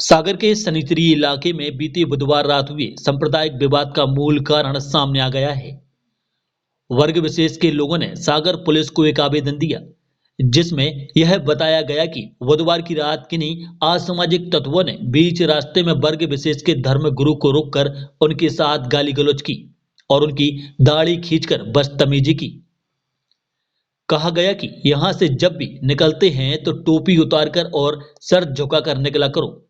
सागर के सनिचरी इलाके में बीते बुधवार रात हुए सांप्रदायिक विवाद का मूल कारण सामने आ गया है। वर्ग विशेष के लोगों ने सागर पुलिस को एक आवेदन दिया, जिसमें यह बताया गया कि बुधवार की रात किन्हीं असामाजिक तत्वों ने बीच रास्ते में वर्ग विशेष के धर्म गुरु को रोककर उनके साथ गाली गलौज की और उनकी दाढ़ी खींचकर बदतमीजी की। कहा गया कि यहां से जब भी निकलते हैं तो टोपी उतारकर और सर झुकाकर निकला करो।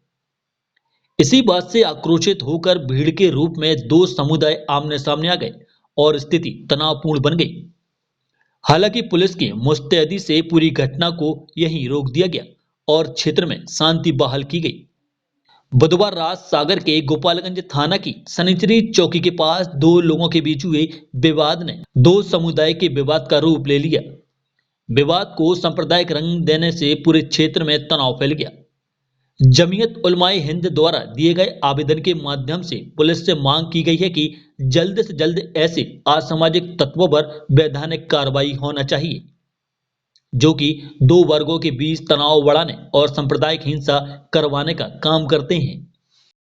इसी बात से आक्रोशित होकर भीड़ के रूप में दो समुदाय आमने सामने आ गए और स्थिति तनावपूर्ण बन गई। हालांकि पुलिस की मुस्तैदी से पूरी घटना को यहीं रोक दिया गया और क्षेत्र में शांति बहाल की गई। बुधवार रात सागर के गोपालगंज थाना की सनिचरी चौकी के पास दो लोगों के बीच हुए विवाद ने दो समुदाय के विवाद का रूप ले लिया। विवाद को सांप्रदायिक रंग देने से पूरे क्षेत्र में तनाव फैल गया। जमीयत उलमाए हिंद द्वारा दिए गए आवेदन के माध्यम से पुलिस से मांग की गई है कि जल्द से जल्द ऐसे असामाजिक तत्वों पर वैधानिक कार्रवाई होना चाहिए, जो कि दो वर्गों के बीच तनाव बढ़ाने और सांप्रदायिक हिंसा करवाने का काम करते हैं।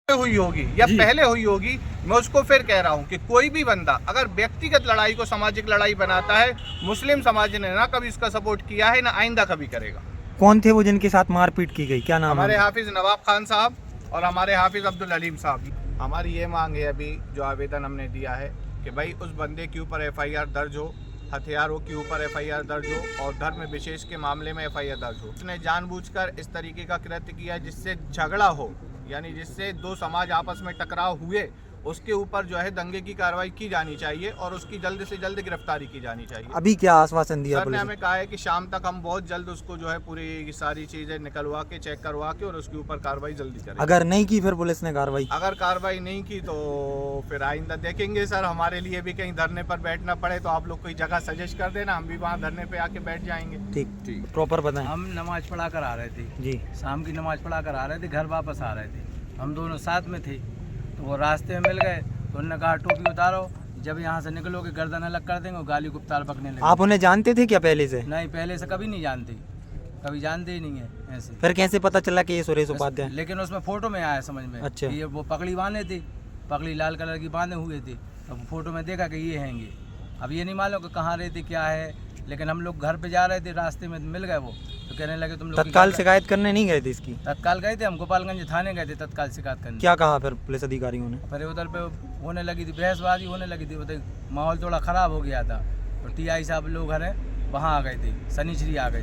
हुई होगी या पहले हुई होगी, मैं उसको फिर कह रहा हूँ कि कोई भी बंदा अगर व्यक्तिगत लड़ाई को सामाजिक लड़ाई बनाता है, मुस्लिम समाज ने ना कभी उसका सपोर्ट किया है, ना आइंदा कभी करेगा। कौन थे वो जिनके साथ मारपीट की गई, क्या नाम? हमारे हाफिज नवाब खान साहब और हमारे हाफिज अब्दुल अलीम साहब। हमारी ये मांग है अभी जो आवेदन हमने दिया है कि भाई उस बंदे के ऊपर एफआईआर दर्ज हो, हथियारों के ऊपर एफआईआर दर्ज हो और धर्म विशेष के मामले में एफआईआर दर्ज हो। उसने जानबूझकर इस तरीके का कृत्य किया जिससे झगड़ा हो, यानी जिससे दो समाज आपस में टकराव हुए, उसके ऊपर जो है दंगे की कार्रवाई की जानी चाहिए और उसकी जल्द से जल्द गिरफ्तारी की जानी चाहिए। अभी क्या आश्वासन दिया सर ने पुलिस? हमें कहा है कि शाम तक हम बहुत जल्द उसको जो है पूरी सारी चीजें निकलवा के चेक करवा के और उसके ऊपर कार्रवाई जल्दी करेंगे। अगर नहीं की फिर पुलिस ने कार्रवाई? अगर कार्रवाई नहीं की तो फिर आइंदा देखेंगे सर। हमारे लिए भी कहीं धरने पर बैठना पड़े तो आप लोग कोई जगह सजेस्ट कर देना, हम भी वहाँ धरने पे आके बैठ जाएंगे। ठीक, प्रॉपर बताएं। हम नमाज पढ़ा कर आ रहे थे जी, शाम की नमाज पढ़ा कर आ रहे थे, घर वापस आ रहे थे। हम दोनों साथ में थे तो वो रास्ते में मिल गए तो उन्होंने कहा टोपी उतारो, जब यहाँ से निकलोगे गर्दन अलग कर देंगे और गाली गुप्तार पकने लगे। आप उन्हें जानते थे क्या पहले से? नहीं, पहले से कभी नहीं जानते, कभी जानते ही नहीं है ऐसे। फिर कैसे पता चला कि ये सुरेश उपाध्याय? लेकिन उसमें फोटो में आया समझ में। अच्छा। कि ये वो पगड़ी बांधे थे, पगड़ी लाल कलर की बांधे हुए थे, अब फोटो में देखा कि ये हैंगे। अब ये नहीं मालूम कि कहाँ रहते क्या है, लेकिन हम लोग घर पे जा रहे थे, रास्ते में मिल गए वो तो कहने लगे तुम लोग तत्काल शिकायत करने नहीं गए थे इसकी? तत्काल गए थे, हम गोपालगंज थाने गए थे तत्काल शिकायत करने। क्या कहा फिर पुलिस अधिकारियों ने? फिर उधर पे होने लगी थी बहसबाजी, होने लगी थी, माहौल थोड़ा ख़राब हो गया था। तो टीआई साहब लोग हैं वहाँ आ गए थे, सनिचरी आ गए थे।